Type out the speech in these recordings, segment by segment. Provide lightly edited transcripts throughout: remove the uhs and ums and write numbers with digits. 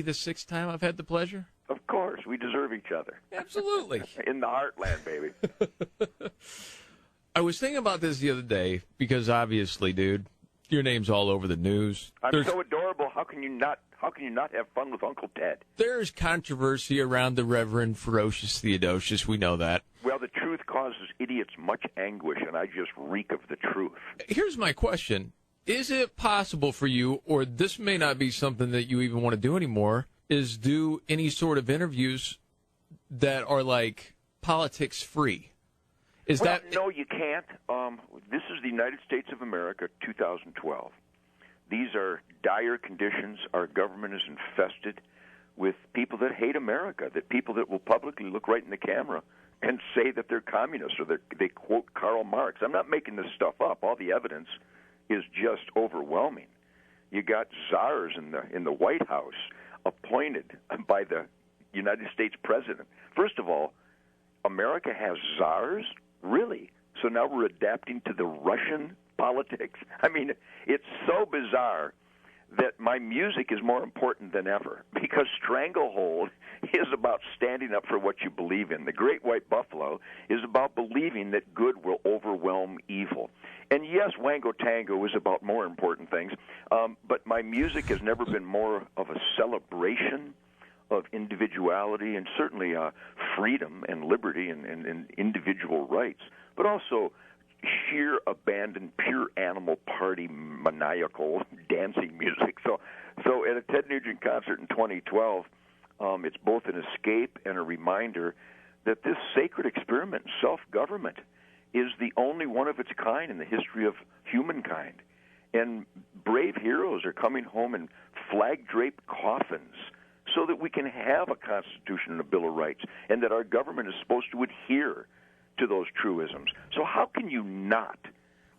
be the sixth time I've had the pleasure? Of course. We deserve each other. Absolutely. In the heartland, baby. I was thinking about this the other day because obviously, dude, your name's all over the news. I'm so adorable. How can you not have fun with Uncle Ted? There's controversy around the Reverend Ferocious Theodosius. We know that. Well, the truth causes idiots much anguish, and I just reek of the truth. Here's my question. Is it possible for you, or this may not be something that you even want to do anymore, is do any sort of interviews that are like politics free? No, you can't. This is the United States of America, 2012. These are dire conditions. Our government is infested with people that hate America, that people that will publicly look right in the camera and say that they're communists or they quote Karl Marx. I'm not making this stuff up. All the evidence is just overwhelming. You got czars in the White House appointed by the United States president. First of all, America has czars? Really? So now we're adapting to the Russian politics? I mean, it's so bizarre that my music is more important than ever because Stranglehold is about standing up for what you believe in. The Great White Buffalo is about believing that good will overwhelm evil. And yes, Wango Tango is about more important things, but my music has never been more of a celebration of individuality and certainly freedom and liberty and individual rights, but also sheer abandon, pure animal party, maniacal dancing music. So at a Ted Nugent concert in 2012, it's both an escape and a reminder that this sacred experiment in self-government is the only one of its kind in the history of humankind. And brave heroes are coming home in flag-draped coffins so that we can have a Constitution and a Bill of Rights, and that our government is supposed to adhere to those truisms. So how can you not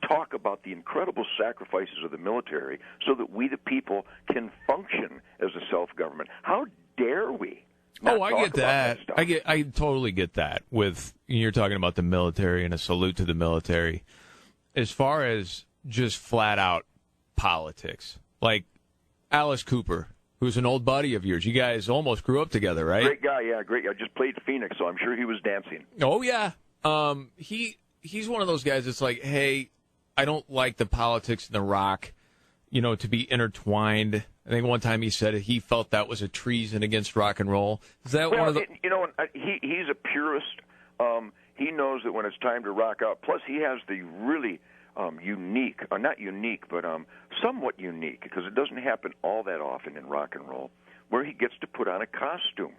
talk about the incredible sacrifices of the military so that we, the people, can function as a self-government? How dare we? I get that. I totally get that. With you're talking about the military and a salute to the military. As far as just flat out politics, like Alice Cooper, who's an old buddy of yours. You guys almost grew up together, right? Great guy, yeah, great guy. Just played Phoenix, so I'm sure he was dancing. Oh yeah. He's one of those guys that's like, hey, I don't like the politics and the rock, to be intertwined. I think one time he said he felt that was a treason against rock and roll. Is that one of the? He's a purist. He knows that when it's time to rock out. Plus, he has the really unique, or not unique, but somewhat unique, because it doesn't happen all that often in rock and roll, where he gets to put on a costume.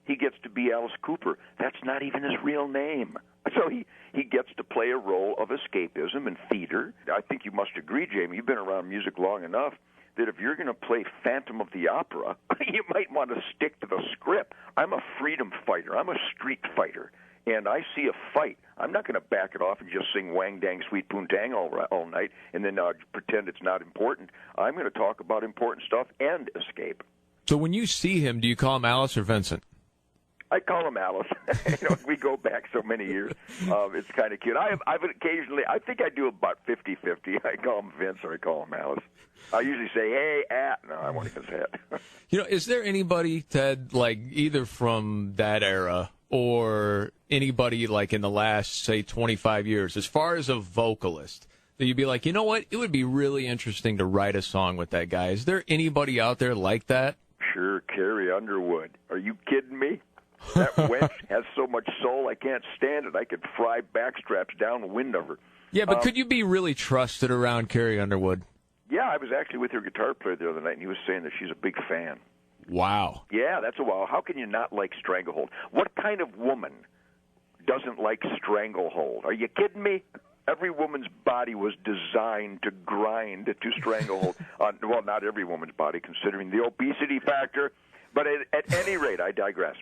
He gets to be Alice Cooper. That's not even his real name. So he gets to play a role of escapism and theater. I think you must agree, Jamie, you've been around music long enough, that if you're going to play Phantom of the Opera, you might want to stick to the script. I'm a freedom fighter. I'm a street fighter. And I see a fight. I'm not going to back it off and just sing Wang Dang Sweet Poontang all night and then pretend it's not important. I'm going to talk about important stuff and escape. So when you see him, do you call him Alice or Vincent? I call him Alice. We go back so many years. It's kind of cute. I've occasionally, I think I do about 50-50. I call him Vince or I call him Alice. I usually say, hey, No, I won't even say it. Is there anybody, Ted, like either from that era or anybody like in the last, say, 25 years, as far as a vocalist, that you'd be like, you know what, it would be really interesting to write a song with that guy? Is there anybody out there like that? Sure, Carrie Underwood. Are you kidding me? That wench has so much soul, I can't stand it. I could fry backstraps down the wind of her. Yeah, but could you be really trusted around Carrie Underwood? Yeah, I was actually with her guitar player the other night, and he was saying that she's a big fan. Wow. Yeah, that's a wow. How can you not like Stranglehold? What kind of woman doesn't like Stranglehold? Are you kidding me? Every woman's body was designed to grind to Stranglehold. Well, not every woman's body, considering the obesity factor. But at any rate, I digress.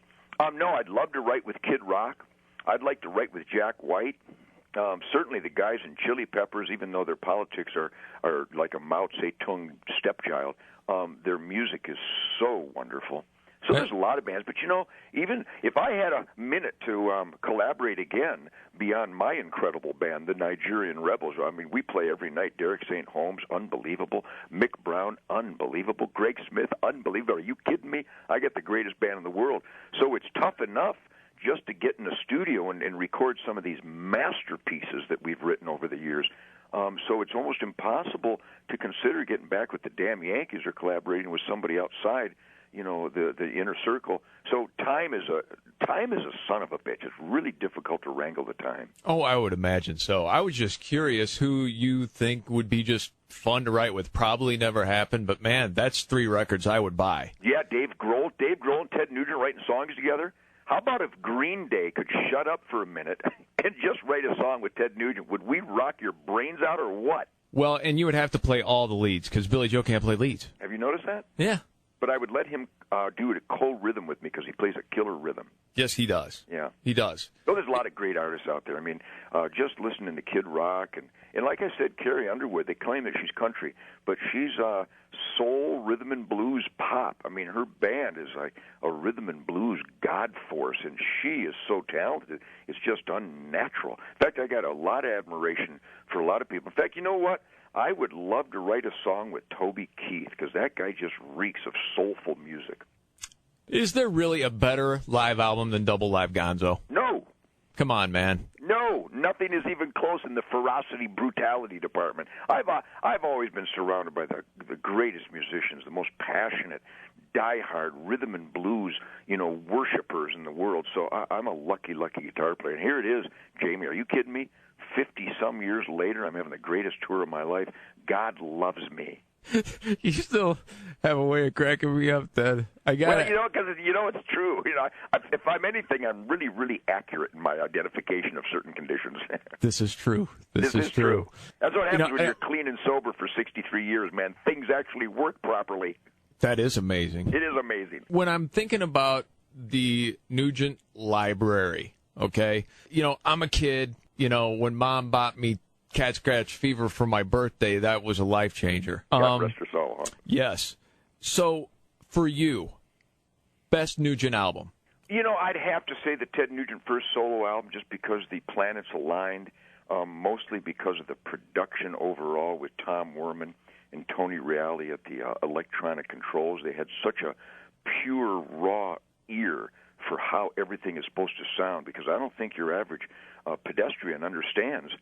No, I'd love to write with Kid Rock. I'd like to write with Jack White. Certainly the guys in Chili Peppers, even though their politics are like a Mao Zedong stepchild, their music is so wonderful. So there's a lot of bands. But, even if I had a minute to collaborate again beyond my incredible band, the Nigerian Rebels, I mean, we play every night. Derek St. Holmes, unbelievable. Mick Brown, unbelievable. Greg Smith, unbelievable. Are you kidding me? I got the greatest band in the world. So it's tough enough just to get in a studio and record some of these masterpieces that we've written over the years. So it's almost impossible to consider getting back with the damn Yankees or collaborating with somebody outside, the inner circle. So time is a son of a bitch. It's really difficult to wrangle the time. Oh, I would imagine so. I was just curious who you think would be just fun to write with. Probably never happened, but man, that's 3 records I would buy. Yeah, Dave Grohl and Ted Nugent writing songs together. How about if Green Day could shut up for a minute and just write a song with Ted Nugent? Would we rock your brains out or what? Well, and you would have to play all the leads because Billy Joe can't play leads. Have you noticed that? Yeah. But I would let him do it a cold rhythm with me because he plays a killer rhythm. Yes, he does. Yeah. He does. Oh, there's a lot of great artists out there. I mean, just listening to Kid Rock and like I said, Carrie Underwood, they claim that she's country, but she's soul, rhythm and blues pop. I mean, her band is like a rhythm and blues god force, and she is so talented. It's just unnatural. In fact, I got a lot of admiration for a lot of people. In fact, you know what? I would love to write a song with Toby Keith because that guy just reeks of soulful music. Is there really a better live album than Double Live Gonzo? No. Come on, man. No, nothing is even close in the ferocity, brutality department. I've always been surrounded by the greatest musicians, the most passionate, diehard rhythm and blues, worshipers in the world. So I'm a lucky guitar player. And here it is, Jamie. Are you kidding me? 50-some years later, I'm having the greatest tour of my life. God loves me. You still have a way of cracking me up, Ted. Well, because it's true. If I'm anything, I'm really, really accurate in my identification of certain conditions. This is true. This is true. That's what happens when you're clean and sober for 63 years, man. Things actually work properly. That is amazing. It is amazing. When I'm thinking about the Nugent Library, okay, I'm a kid. When Mom bought me Cat Scratch Fever for my birthday, that was a life changer. God rest her soul, huh? Yes. So, for you, best Nugent album? I'd have to say the Ted Nugent first solo album just because the planets aligned, mostly because of the production overall with Tom Werman and Tony Reale at the electronic controls. They had such a pure, raw ear for how everything is supposed to sound, because I don't think your average pedestrian understands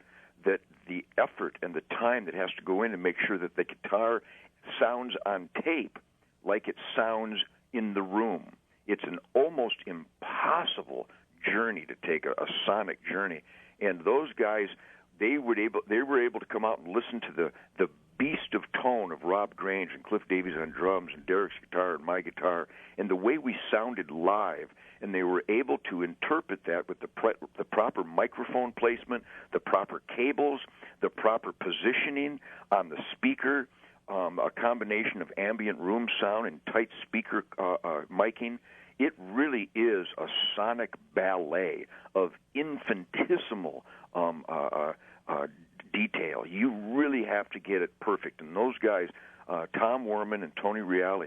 that the effort and the time that has to go in to make sure that the guitar sounds on tape like it sounds in the room. It's an almost impossible journey to take, a sonic journey. And those guys, they were able to come out and listen to the beast of tone of Rob Grange and Cliff Davies on drums and Derek's guitar and my guitar, and the way we sounded live. And they were able to interpret that with the proper microphone placement, the proper cables, the proper positioning on the speaker, a combination of ambient room sound and tight speaker miking. It really is a sonic ballet of infinitesimal detail. You really have to get it perfect. And those guys, Tom Werman and Tony Reale,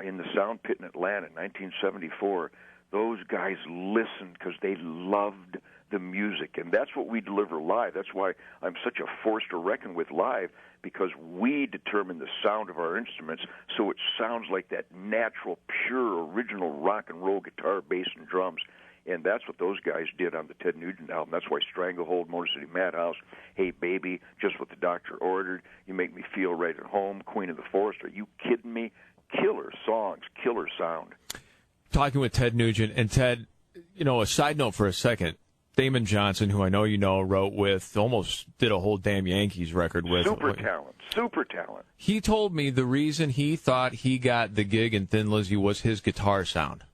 in the Sound Pit in Atlanta in 1974, those guys listened because they loved the music, and that's what we deliver live. That's why I'm such a force to reckon with live, because we determine the sound of our instruments so it sounds like that natural, pure, original rock and roll guitar, bass, and drums. And that's what those guys did on the Ted Nugent album. That's why Stranglehold, Motor City Madhouse, Hey Baby, Just What the Doctor Ordered, You Make Me Feel Right at Home, Queen of the Forest. Are you kidding me? Killer songs, killer sound. Talking with Ted Nugent, and Ted, a side note for a second, Damon Johnson, who I know almost did a whole damn Yankees record with. Super talent. He told me the reason he thought he got the gig in Thin Lizzy was his guitar sound.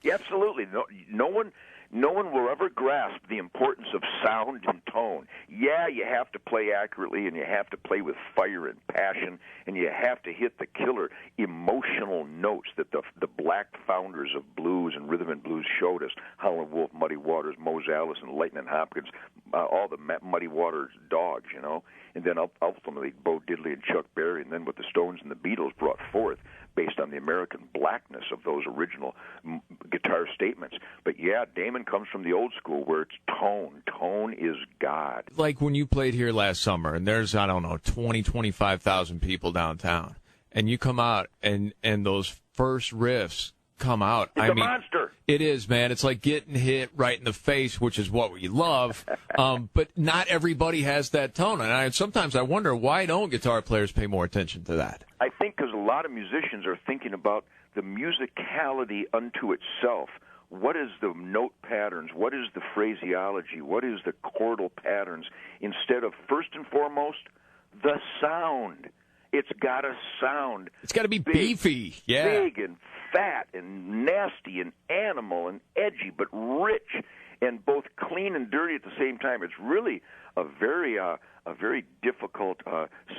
Yeah, absolutely. No one will ever grasp the importance of sound and tone. Yeah, you have to play accurately, and you have to play with fire and passion, and you have to hit the killer emotional notes that the black founders of blues and rhythm and blues showed us. Howlin' Wolf, Muddy Waters, Mose Allison, Lightnin' Hopkins, all the Muddy Waters dogs, and then ultimately Bo Diddley and Chuck Berry, and then what the Stones and the Beatles brought forth. based on the American blackness of those original guitar statements. But yeah, Damon comes from the old school where it's tone. Tone is God. Like when you played here last summer, and there's, 25,000 people downtown, and you come out, and those first riffs come out. It's a monster. It is, man. It's like getting hit right in the face, which is what we love. But not everybody has that tone. And sometimes I wonder, why don't guitar players pay more attention to that? I think because a lot of musicians are thinking about the musicality unto itself. What is the note patterns? What is the phraseology? What is the chordal patterns? Instead of, first and foremost, the sound. It's got to sound. It's got to be beefy. Yeah. Big and fat and nasty and animal and edgy, but rich and both clean and dirty at the same time. It's really a very difficult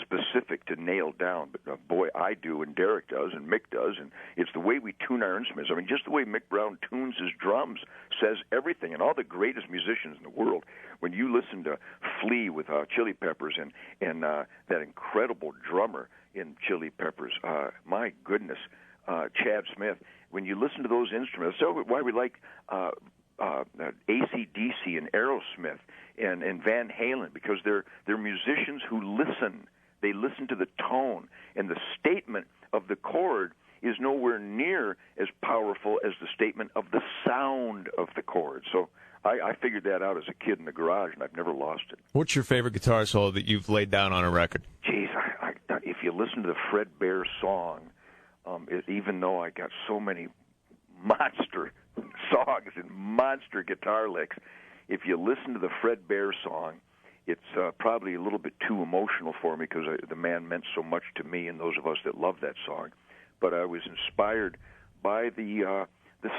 specific to nail down. But boy, I do, and Derek does, and Mick does, and it's the way we tune our instruments. I mean, just the way Mick Brown tunes his drums says everything. And all the greatest musicians in the world, when you listen to Flea with Chili Peppers and that incredible drummer in Chili Peppers, my goodness, Chad Smith, when you listen to those instruments, that's why we like AC/DC and Aerosmith and Van Halen, because they're musicians who listen. They listen to the tone, and the statement of the chord is nowhere near as powerful as the statement of the sound of the chord. So I figured that out as a kid in the garage, and I've never lost it. What's your favorite guitar solo that you've laid down on a record? Geez, if you listen to the Fred Bear song, even though I got so many monster songs and monster guitar licks, if you listen to the Fred Bear song, it's probably a little bit too emotional for me because the man meant so much to me and those of us that love that song. But I was inspired by the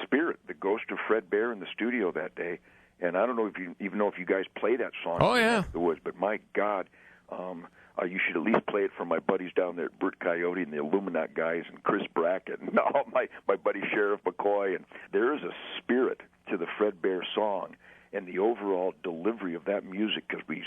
spirit, the ghost of Fred Bear in the studio that day. And I don't know if you guys play that song. Oh, yeah. The Woods, but my God, you should at least play it for my buddies down there, Bert Coyote and the Illuminati guys and Chris Brackett and all my buddy Sheriff McCoy. And there is a spirit to the Fred Bear song and the overall delivery of that music, because we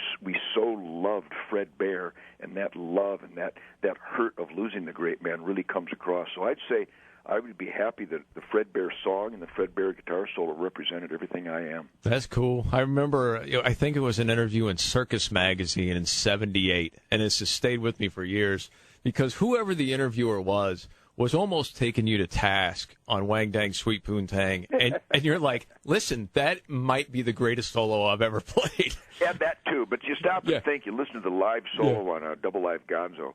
so loved Fred Bear, and that love and that hurt of losing the great man really comes across. So I'd say I would be happy that the Fred Bear song and the Fred Bear guitar solo represented everything I am. That's cool. I remember, I think it was an interview in Circus Magazine in '78, and it's just stayed with me for years, because whoever the interviewer was almost taking you to task on Wang Dang Sweet Poontang, and you're like, listen, that might be the greatest solo I've ever played. Yeah, that too, but you stop and think, you listen to the live solo on Double Live Gonzo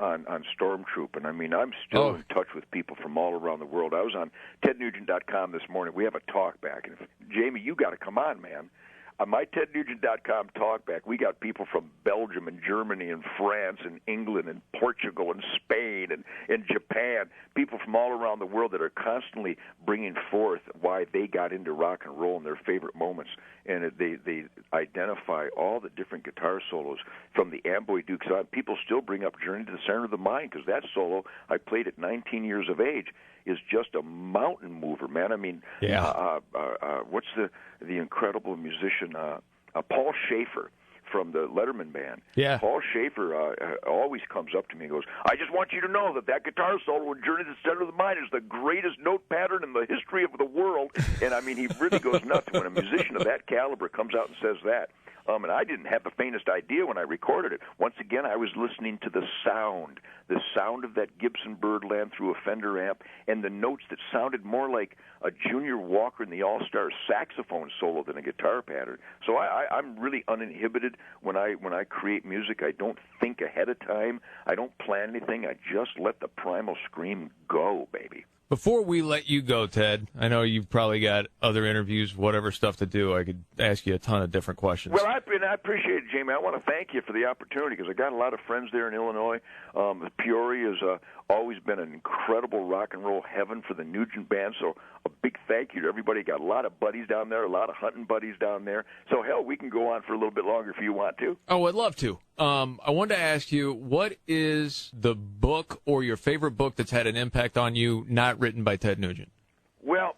on Stormtroop, and I mean, I'm still in touch with people from all around the world. I was on tednugent.com this morning. We have a talk back, and Jamie, you got to come on, man. On my tednugent.com talkback, we got people from Belgium and Germany and France and England and Portugal and Spain and Japan, people from all around the world that are constantly bringing forth why they got into rock and roll and their favorite moments. And they identify all the different guitar solos from the Amboy Dukes on. People still bring up Journey to the Center of the Mind, because that solo I played at 19 years of age is just a mountain mover, man. I mean, what's the incredible musician Paul Schaefer from the Letterman Band? Yeah. Paul Schaefer always comes up to me and goes, I just want you to know that guitar solo in Journey to the Center of the Mind is the greatest note pattern in the history of the world. And, I mean, he really goes nuts when a musician of that caliber comes out and says that. And I didn't have the faintest idea when I recorded it. Once again, I was listening to the sound of that Gibson Birdland through a Fender amp, and the notes that sounded more like a Junior Walker in the All-Star saxophone solo than a guitar pattern. So I'm really uninhibited when I create music. I don't think ahead of time. I don't plan anything. I just let the primal scream go, baby. Before we let you go, Ted, I know you've probably got other interviews, whatever stuff to do. I could ask you a ton of different questions. Well, I appreciate it, Jamie. I want to thank you for the opportunity, because I got a lot of friends there in Illinois. Peoria has always been an incredible rock and roll heaven for the Nugent Band, so a big thank you to everybody. Got a lot of buddies down there, a lot of hunting buddies down there. So, hell, we can go on for a little bit longer if you want to. Oh, I'd love to. I wanted to ask you, what is the book or your favorite book that's had an impact on you, not written by Ted Nugent? Well,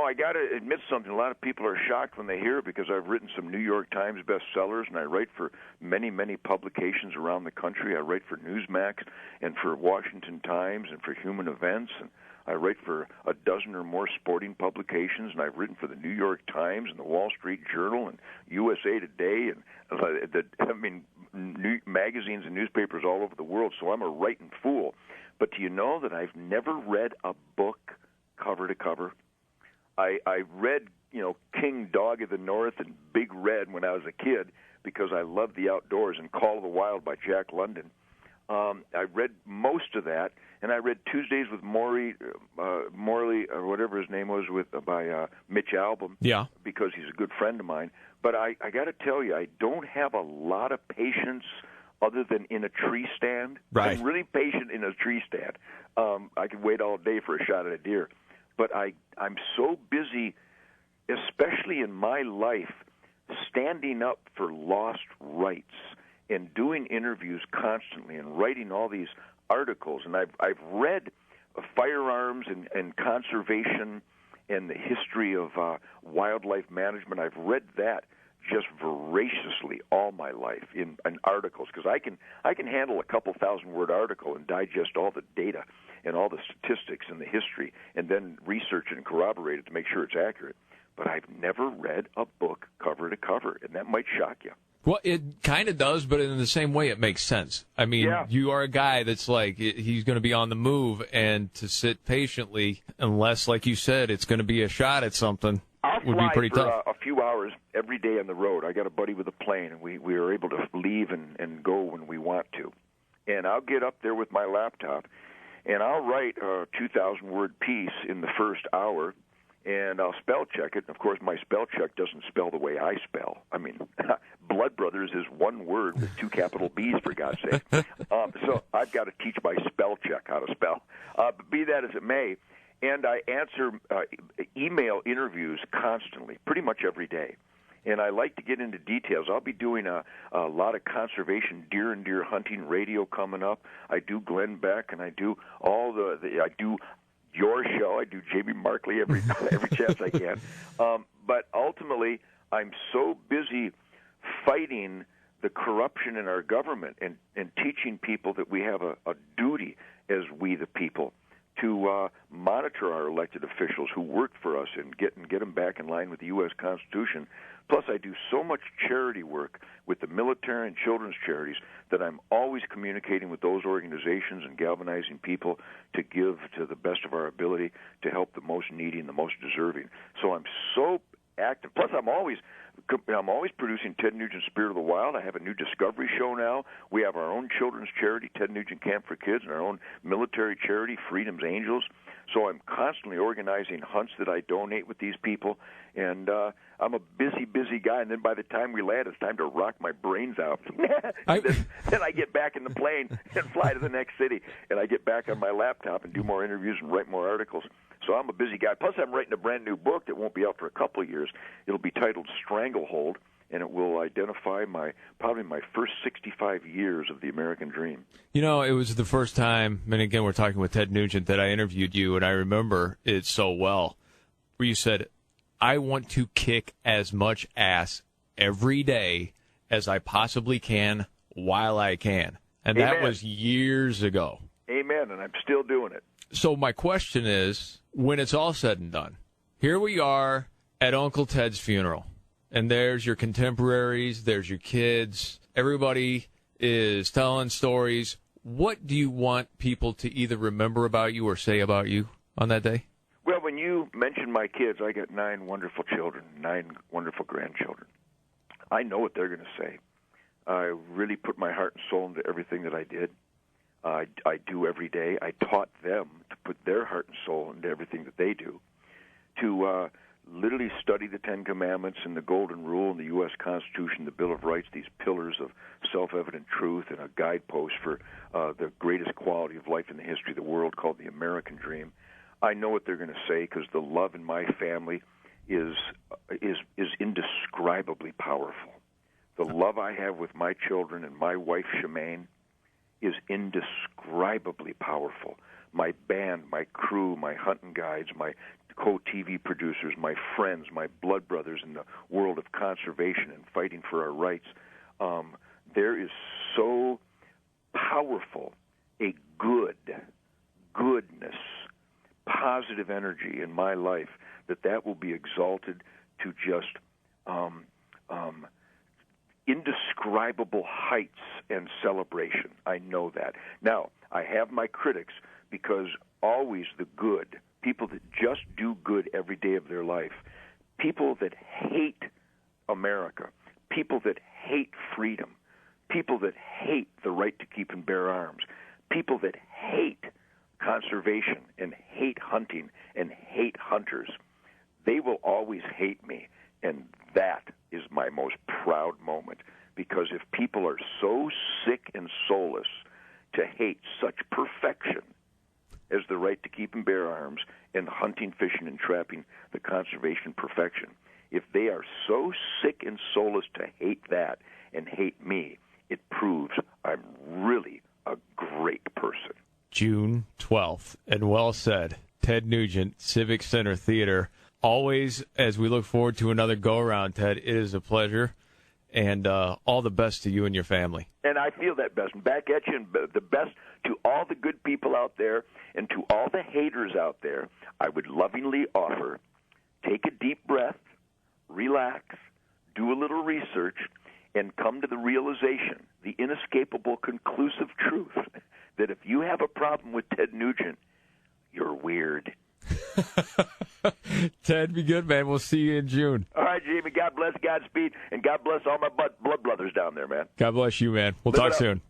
I got to admit something. A lot of people are shocked when they hear it because I've written some New York Times bestsellers, and I write for many, many publications around the country. I write for Newsmax and for Washington Times and for Human Events, and I write for a dozen or more sporting publications, and I've written for the New York Times and the Wall Street Journal and USA Today and magazines and newspapers all over the world, so I'm a writing fool. But do you know that I've never read a book cover to cover? I read, King Dog of the North and Big Red when I was a kid because I loved the outdoors, and Call of the Wild by Jack London. I read most of that, and I read Tuesdays with Morley, or whatever his name was, by Mitch Albom. Yeah. Because he's a good friend of mine. But I got to tell you, I don't have a lot of patience other than in a tree stand. Right. I'm really patient in a tree stand. I could wait all day for a shot at a deer. But I'm so busy, especially in my life, standing up for lost rights and doing interviews constantly and writing all these articles. And I've read firearms and conservation and the history of wildlife management. I've read that just voraciously all my life in articles, because I can handle a couple 1,000-word article and digest all the data and all the statistics and the history and then research it and corroborate it to make sure it's accurate. But I've never read a book cover to cover, and that might shock you. Well, it kind of does, but in the same way, it makes sense. I mean, You are a guy that's like, he's going to be on the move, and to sit patiently, unless, like you said, it's going to be a shot at something, would be pretty tough. A few hours every day on the road. I got a buddy with a plane, and we are able to leave and go when we want to. And I'll get up there with my laptop, and I'll write a 2,000-word piece in the first hour, and I'll spell check it. Of course, my spell check doesn't spell the way I spell. I mean, Blood Brothers is one word with 2 capital B's, for God's sake. So I've got to teach my spell check how to spell. But be that as it may, and I answer email interviews constantly, pretty much every day. And I like to get into details. I'll be doing a lot of conservation deer and deer hunting radio coming up. I do Glenn Beck, and I do I do your show. I do Jamie Markley every chance I can. But ultimately, I'm so busy fighting the corruption in our government and teaching people that we have a duty as we the people to monitor our elected officials who work for us and get them back in line with the U.S. Constitution. Plus, I do so much charity work with the military and children's charities that I'm always communicating with those organizations and galvanizing people to give to the best of our ability to help the most needy and the most deserving. So I'm so active. Plus, I'm always producing Ted Nugent's Spirit of the Wild. I have a new Discovery show now. We have our own children's charity, Ted Nugent Camp for Kids, and our own military charity, Freedom's Angels. So I'm constantly organizing hunts that I donate with these people, and I'm a busy, busy guy. And then by the time we land, it's time to rock my brains out. Then I get back in the plane and fly to the next city, and I get back on my laptop and do more interviews and write more articles. So I'm a busy guy. Plus, I'm writing a brand new book that won't be out for a couple of years. It'll be titled Stranglehold, and it will identify probably my first 65 years of the American dream. You know, it was the first time, and again, we're talking with Ted Nugent, that I interviewed you, and I remember it so well, where you said, I want to kick as much ass every day as I possibly can while I can. And Amen. That was years ago. Amen, and I'm still doing it. So my question is, when it's all said and done, here we are at Uncle Ted's funeral, and there's your contemporaries, there's your kids, everybody is telling stories. What do you want people to either remember about you or say about you on that day? Well, when you mentioned my kids, I got 9 wonderful children, 9 wonderful grandchildren. I know what they're going to say. I really put my heart and soul into everything that I did. I do every day. I taught them to put their heart and soul into everything that they do, to literally study the Ten Commandments and the Golden Rule and the U.S. Constitution, the Bill of Rights, these pillars of self-evident truth and a guidepost for the greatest quality of life in the history of the world called the American dream. I know what they're going to say because the love in my family is indescribably powerful. The love I have with my children and my wife, Shemaine, is indescribably powerful. my band, my crew, my hunting guides, my co-TV producers, my friends, my blood brothers in the world of conservation and fighting for our rights. There is so powerful a goodness, positive energy in my life that will be exalted to just indescribable heights and celebration. I know that. Now, I have my critics because always the good, people that just do good every day of their life, people that hate America, people that hate freedom, people that hate the right to keep and bear arms, people that hate conservation and hate hunting and hate hunters, they will always hate me. And that is my most proud moment, because if people are so sick and soulless to hate such perfection as the right to keep and bear arms and hunting, fishing, and trapping, the conservation perfection, if they are so sick and soulless to hate that and hate me, it proves I'm really a great person. June 12th, and well said. Ted Nugent, Civic Center Theater. Always, as we look forward to another go-around, Ted, it is a pleasure, and all the best to you and your family. And I feel that best. And back at you, and the best to all the good people out there and to all the haters out there, I would lovingly offer, take a deep breath, relax, do a little research, and come to the realization, the inescapable, conclusive truth, that if you have a problem with Ted Nugent, you're weird. Ted, be good, man. We'll see you in June. All right, Jamie. God bless, Godspeed, and God bless all my blood brothers down there, man. God bless you, man. We'll talk soon.